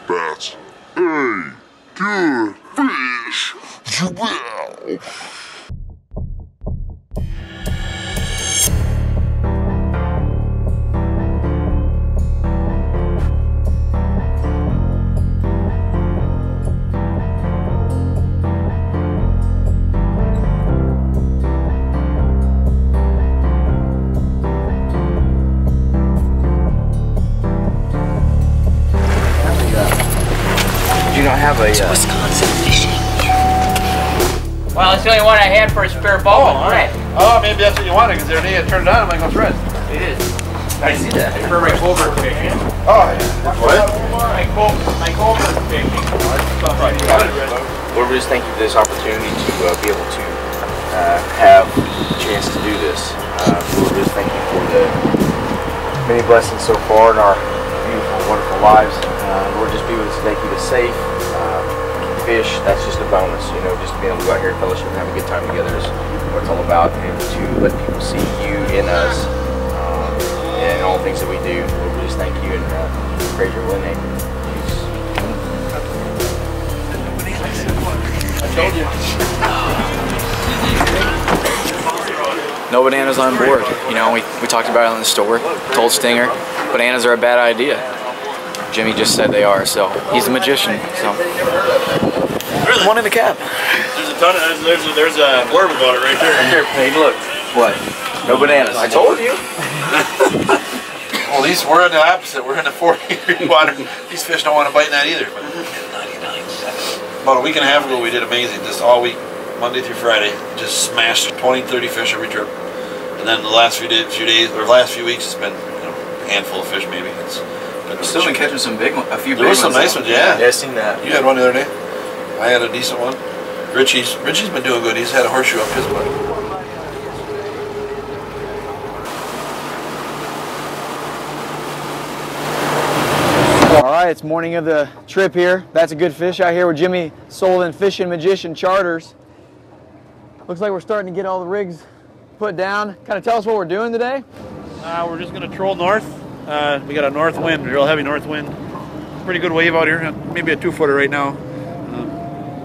That's a good fish. Wow. You don't have a Wisconsin fishing. Well, it's the only one I had for a spare bowl. All right. Oh, maybe that's what you wanted, because the other day I turned it on, I'm like, what's red? It is. I see that. It's for my cobra fishing. Oh, yeah. What? My cobra fishing. Lord, we just thank you for this opportunity to be able to have a chance to do this. Lord, we just thank you for the many blessings so far in our beautiful, wonderful lives. Lord, just be with us today, keep us safe. Fish, that's just a bonus, you know, just being able to go out here and fellowship and have a good time together is what it's all about, and to let people see you in us and all the things that we do. Lord, we just thank you and praise your holy name. I told you. No bananas on board. You know, we talked about it in the store, told Stinger, bananas are a bad idea. Jimmy just said they are, so he's a magician. So Really? One in the cab. There's a ton of, there's a blurb about it right there. Right here, Payne, look. What? No bananas. I told you. Well, we're in the opposite. We're in the 40-degree water. These fish don't want to bite in that either. But about a week and a half ago, we did amazing. Just all week, Monday through Friday, just smashed 20, 30 fish every trip. And then the last few days, or last few weeks, it's been a handful of fish maybe. Still been catching some big ones, a few big ones. There was some nice ones, yeah. Yeah, I seen that. You had one the other day. I had a decent one. Richie's been doing good. He's had a horseshoe up his butt. All right, it's morning of the trip here. That's a good fish out here with Jimmy Sullivan Fishing Magician Charters. Looks like we're starting to get all the rigs put down. Kind of tell us what we're doing today. We're just going to troll north. We got a north wind, real heavy north wind. Pretty good wave out here, maybe a 2-footer right now.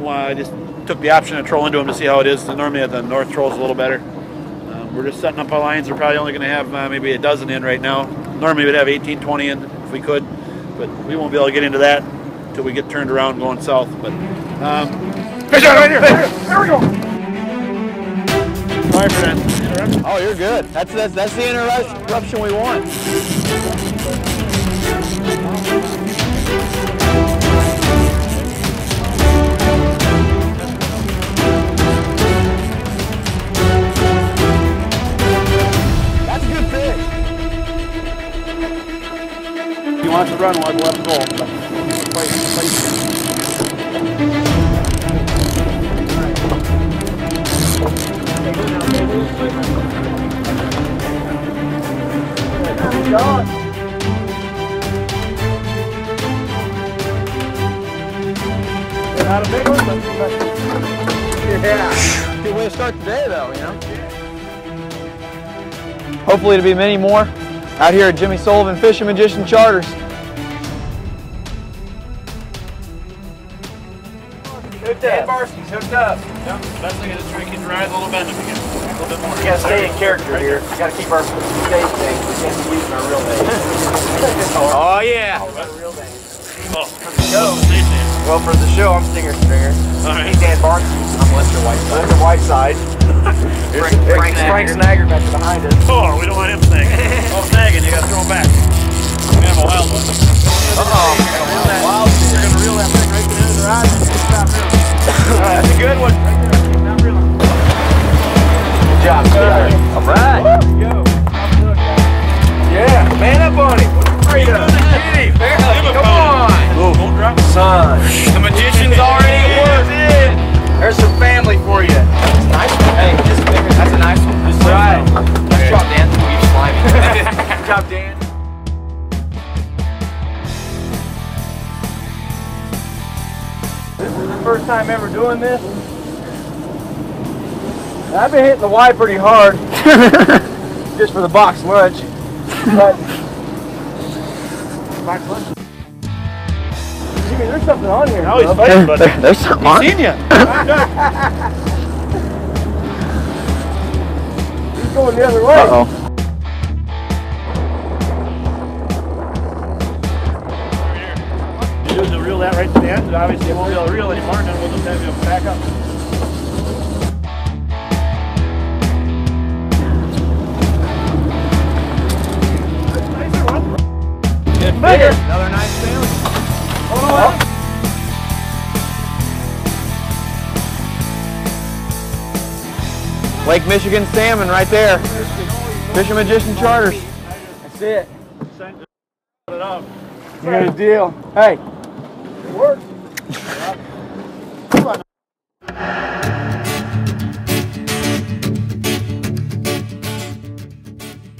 I just took the option to troll into them to see how it is. Normally the north troll's a little better. We're just setting up our lines. We're probably only going to have maybe a dozen in right now. Normally we'd have 18, 20 in if we could, but we won't be able to get into that until we get turned around going south. But fish out right here! There we go! Sorry for that. Oh, you're good. That's the interruption we want. That's a good fish. He wants to run, we'll let him go. Not a big one, but yeah. Good way to start the day, though, you know. Hopefully, to be many more out here at Jimmy Sullivan Fishing Magician Charters. Hooked up. Barski's hooked up. Yep, best thing is just try to keep your eyes a little bent if you can. A little bit more. We gotta stay in character here. We gotta keep our stage name. We can't be using our real name. Oh, yeah. Oh, Go. Well, for the show, I'm Stinger Stringer. All right. He's Dan Barnes. I'm Lester Whiteside. Lester Whiteside. Frank Snagger back behind us. Oh, we don't want him snagging. Oh, snagging, you gotta throw him back. We have a wild one. Uh-oh. Wild, you're gonna reel that thing right to the end of the rod and stop reeling. That's a good one. Right there, stop reeling. Good job, Stinger. All right. Go. Yeah, man up on him. What are you afraid of? Get him. Come on. Don't drop the Son. The magician's already worked. There's some family for you. That's a nice one. Hey, that's a nice one. That's right. Nice job, Dan. You slimy. Good job, Dan. This is the first time ever doing this. I've been hitting the Y pretty hard, just for the box lunch. But box lunch. Jimmy, there's something on here. Now he's fighting, but There's something on. he's seen you. He's going the other way. Uh-oh. You reel that right to the end, but obviously it won't be able to reel anymore, and then we'll just have you back up. Get bigger. Another nice salmon. Oh. Lake Michigan salmon right there. Fishing Magician Charters. That's it. Good deal. Hey. It worked.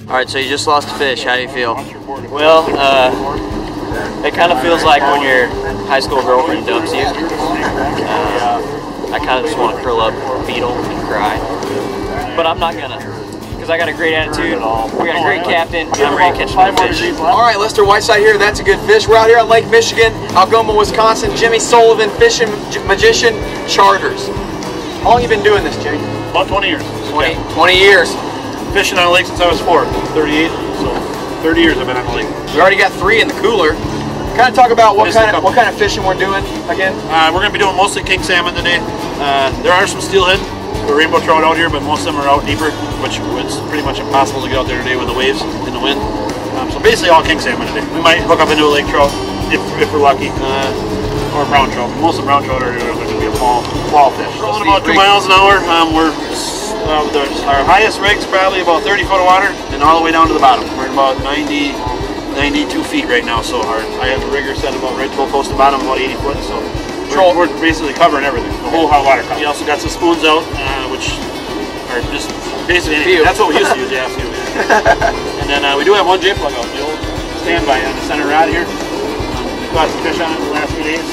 All right, so you just lost a fish. How do you feel? Well, it kind of feels like when your high school girlfriend dumps you. I kind of just want to curl up, fetal, and cry. But I'm not gonna, because I got a great attitude. We got a great captain. I'm ready to catch my fish. All right, Lester Whiteside here. That's a good fish. We're out here on Lake Michigan, Algoma, Wisconsin. Jimmy Sullivan, Fishing Magician Charters. How long have you been doing this, Jimmy? About 20 years. 20 years. Fishing on a lake since I was 4, 38, so 30 years I've been on the lake. We already got 3 in the cooler. Kind of talk about what kind of fishing we're doing again. We're going to be doing mostly king salmon today. There are some steelhead or rainbow trout out here, but most of them are out deeper, which it's pretty much impossible to get out there today with the waves and the wind. So basically all king salmon today. We might hook up into a lake trout if we're lucky, or brown trout. Most of the brown trout are going to be a fall fish. Rolling about 2 miles an hour. Our highest rig's probably about 30 foot of water and all the way down to the bottom. We're at about 92 feet right now, so I have a rigger set about right to coast to bottom, about 80 foot, so we're basically covering everything, the whole hot water. We also got some spoons out, which are just basically anything. That's what we used to use, yeah. And then we do have one J plug out, the old standby on the center rod here. We've got some fish on it the last few days.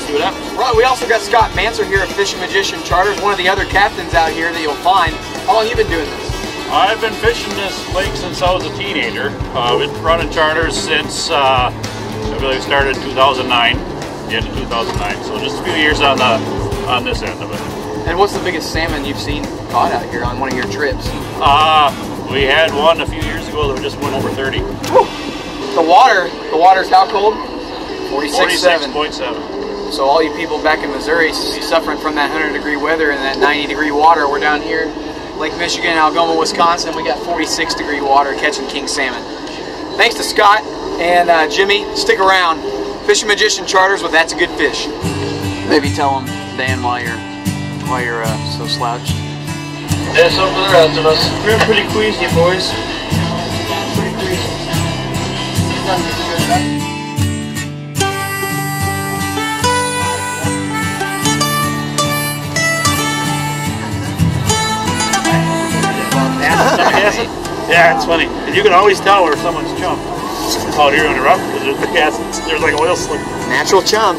See what happens. Right, we also got Scott Manser here at Fishing Magician Charters, one of the other captains out here that you'll find. How long have you been doing this? I've been fishing this lake since I was a teenager. We've been running charters since I believe started in 2009, the end of 2009. So just a few years on this end of it. And what's the biggest salmon you've seen caught out here on one of your trips? We had one a few years ago that just went over 30. Woo. The water's how cold? 46.7. 46.7. So all you people back in Missouri suffering from that 100-degree weather and that 90-degree water, we're down here, Lake Michigan, Algoma, Wisconsin. We got 46-degree water catching king salmon. Thanks to Scott and Jimmy. Stick around. Fishing Magician Charters with That's a Good Fish. Maybe tell them, Dan, why you're so slouched. That's up to the rest of us. We're pretty queasy, boys. Pretty queasy. Yeah, it's funny. And you can always tell where someone's chum out here on the rough because there's like oil slick. Natural chum.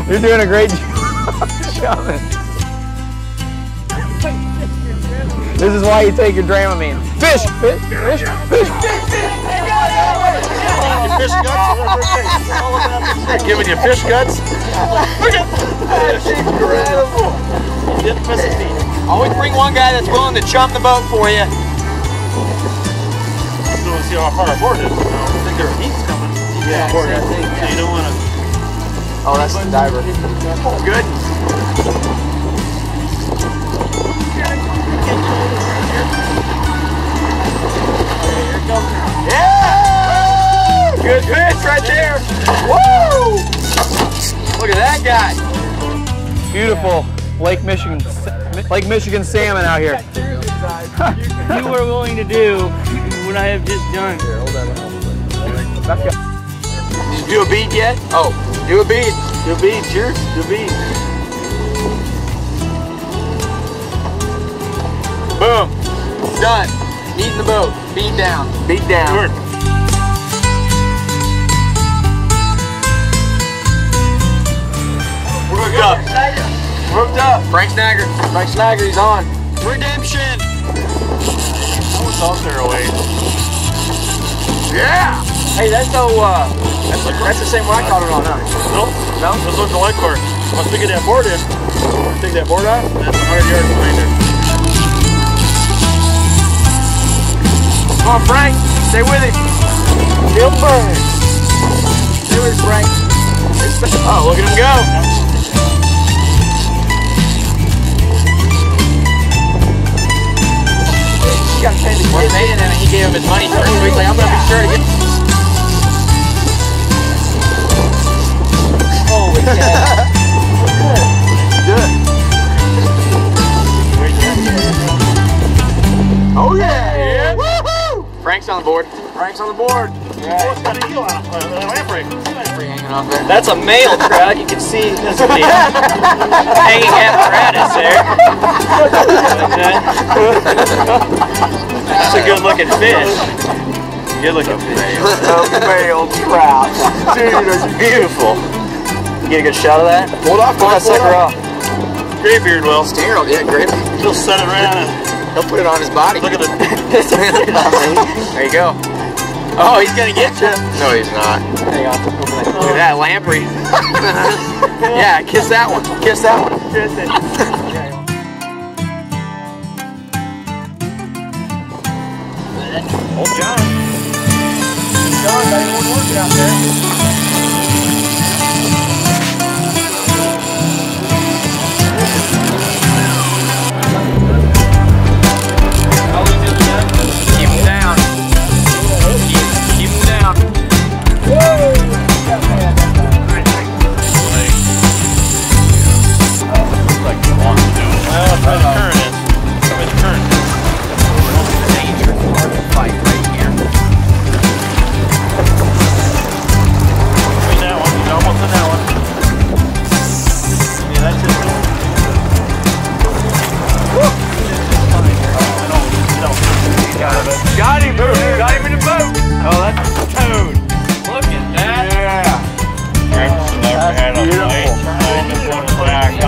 You're doing a great job. This is why you take your Dramamine. Fish, fish, fish, fish. Fish guts. Giving you fish guts. Look at That's incredible. didn't miss a beat. Always bring one guy that's willing to chum the boat for you. You want to see how far our board is. I think there are heats coming. Yeah, board. So you don't want to. Oh, that's the diver. Good. Yeah! Good fish right there. Woo! Look at that guy. Beautiful Lake Michigan salmon out here. You were willing to do what I have just done. Did you do a bead yet? Oh, do a bead. Do a bead, cheers. Do a bead. Boom. Done. Meat in the boat. Beat down. Beat down. We're hooked up. We're hooked up. Frank Snagger. Frank Snagger, he's on. Redemption. That was out there away. Yeah. Hey, that's no, that's the same one I caught it on, huh? No? No? This one's a light core. Once we get that board in, take that board off, that's 100 yards behind there. Come on, Frank. Stay with him. He'll burn. Stay with him, Frank. Oh, look at him go. He got paid the kid, and then he gave him his money first. So he's like, I'm going to be sure to get. Holy cow. Good. Oh, yeah. Woohoo! Frank's on the board. Frank's on the board. Yeah. Oh, it's got a heel on it. Lamprey. Lamprey hanging off there. That's a male trout. You can see there's a hanging apparatus there. That's a good looking fish. Good looking fish. A male trout. Dude, that's beautiful. You get a good shot of that? Hold off. Pull that sucker off. Graybeard will. Stinger, yeah, great. He'll set it right on it. He'll put it on his body. Look at the. There you go. Oh, he's gonna get you. No, he's not. Hang on. Look at that lamprey. Yeah, kiss that one. Kiss that one. Kiss it. Oh, John. John, got anyone working out there? Keep him down. Keep him down. Woo! Like he wants to do it. Well, that's where the current is. That's where the current is. Dangerous part of the fight right here. In that one. He's almost in that one. Yeah, that's it. Woo! Got him! Got him in the boat! Oh, that's a toad. Look at that! Yeah. That's beautiful. Back on.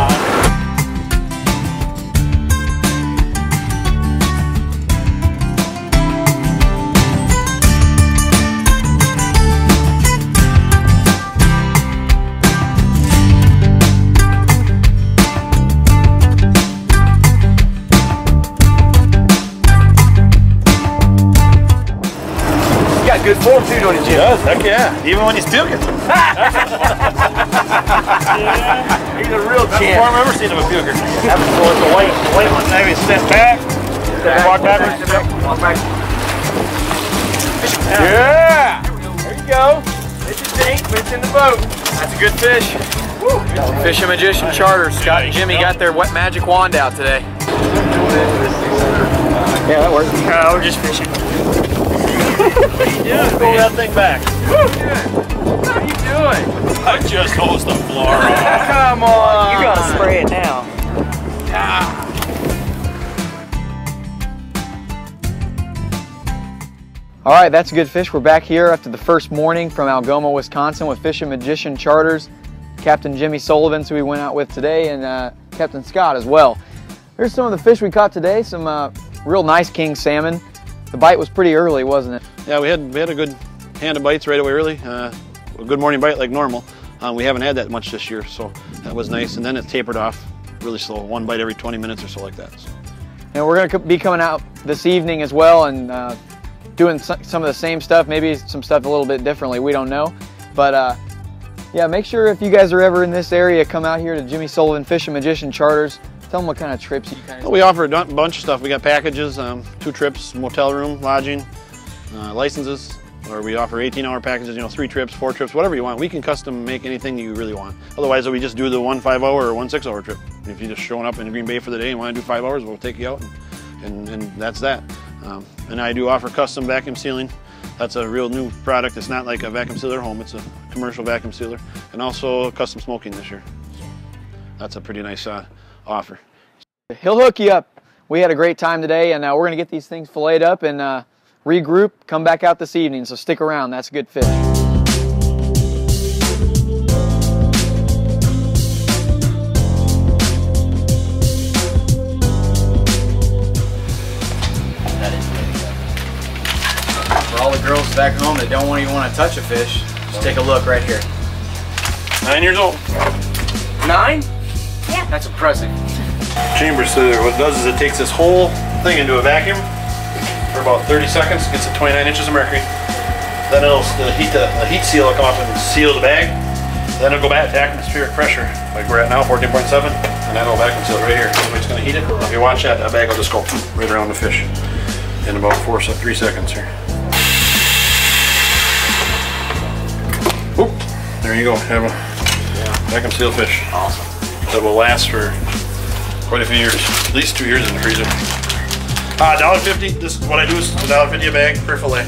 Good form too, don't it, Jim? He does, heck yeah. Even when he's puking. He's a real That's the champ. form I've ever seen of a puker. Have to go with the white one, maybe step back. Walk backwards. Walk back. Yeah! There you go. It's a dink, but it's in the boat. That's a good fish. Woo. Fish and Magician Charter. Scott and Jimmy got their wet magic wand out today. Yeah, that works. We're just fishing. What are you doing? Pull that thing back. What are you doing? I just hosed the floor off. Come on. You gotta spray it now. All right, that's a good fish. We're back here after the first morning from Algoma, Wisconsin with Fish and Magician Charters. Captain Jimmy Sullivan, who we went out with today, and Captain Scott as well. Here's some of the fish we caught today. Some real nice king salmon. The bite was pretty early, wasn't it? Yeah, we had a good hand of bites right away early. A good morning bite like normal. We haven't had that much this year, so that was nice. And then it tapered off really slow. One bite every 20 minutes or so like that. So. And we're going to be coming out this evening as well and doing some of the same stuff, maybe some stuff a little bit differently. We don't know. But yeah, make sure if you guys are ever in this area, come out here to Jimmy Sullivan Fish and Magician Charters. Tell them what kind of trips you kind of... Well, we offer a bunch of stuff. We got packages, 2 trips, motel room, lodging, licenses, or we offer 18-hour packages, 3 trips, 4 trips, whatever you want. We can custom make anything you really want. Otherwise, we just do the 1 5-hour or 1 6-hour trip. If you're just showing up in Green Bay for the day and want to do 5 hours, we'll take you out, and that's that. And I do offer custom vacuum sealing. That's a real new product. It's not like a vacuum sealer at home. It's a commercial vacuum sealer. And also custom smoking this year. That's a pretty nice offer. He'll hook you up we had a great time today, and we're going to get these things filleted up and regroup, come back out this evening, so stick around. That's a good fish. For all the girls back home that don't even want to touch a fish, just take a look right here. 9 years old. 9? Yeah. That's impressive. Chamber Steelhead, what it does is it takes this whole thing into a vacuum for about 30 seconds, gets it 29 inches of mercury. Then the heat seal will come up and seal the bag. Then it'll go back to atmospheric pressure, like we're at now, 14.7, and that'll vacuum seal it right here. Somebody's going to heat it. If you watch that bag will just go right around the fish in about 3 seconds here. Oop, there you go. Have a vacuum seal fish. Awesome. That will last for quite a few years, at least 2 years in the freezer. $1.50. This what I do is $1.50 a bag per fillet.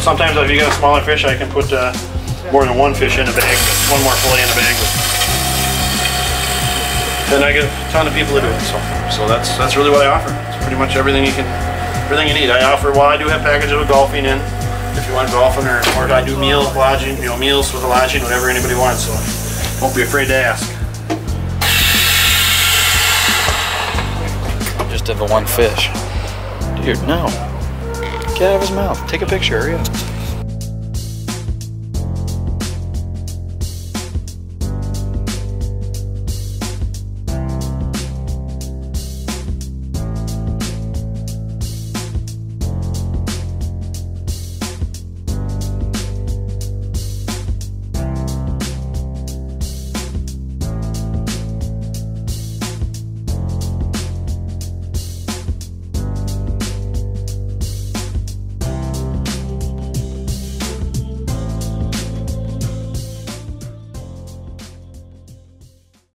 Sometimes if you get a smaller fish, I can put more than one fish in a bag, one more fillet in a bag. Then I get a ton of people to do it. So that's really what I offer. It's pretty much everything you need. I offer. Well, I do have packages with golfing in. If you want golfing, or I do meals, lodging, meals with the lodging, whatever anybody wants. So don't be afraid to ask. Just have the one fish. Dude, no. Get out of his mouth. Take a picture, hurry up.